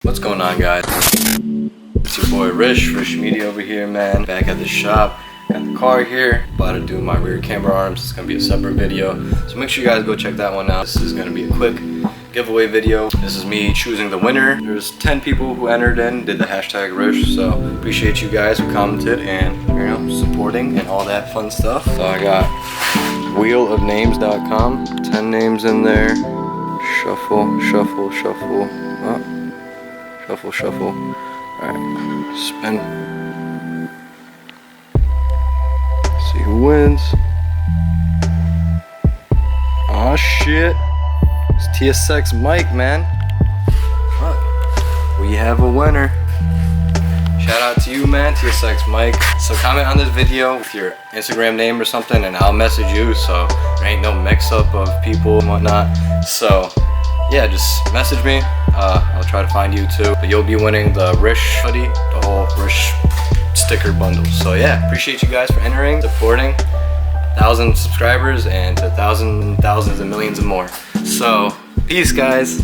What's going on, guys? It's your boy Rish Media over here, man. Back at the shop. Got the car here. About to do my rear camera arms. It's gonna be a separate video, so make sure you guys go check that one out. This is gonna be a quick giveaway video. This is me choosing the winner. There's 10 people who entered in, did the hashtag Rish, so appreciate you guys who commented and, you know, supporting and all that fun stuff. So I got wheelofnames.com, 10 names in there. Shuffle, shuffle, shuffle. Oh. Shuffle, shuffle. Alright, spin. See who wins. Oh shit. It's TSX Mike, man. Look, we have a winner. Shout out to you, man, TSX Mike. So comment on this video with your Instagram name or something and I'll message you, so there ain't no mix up of people and whatnot. So yeah, just message me. I'll try to find you too. But you'll be winning the Rish hoodie, the whole Rish sticker bundle. So yeah, appreciate you guys for entering, supporting. 1,000 subscribers and to thousands and millions and more. So peace, guys.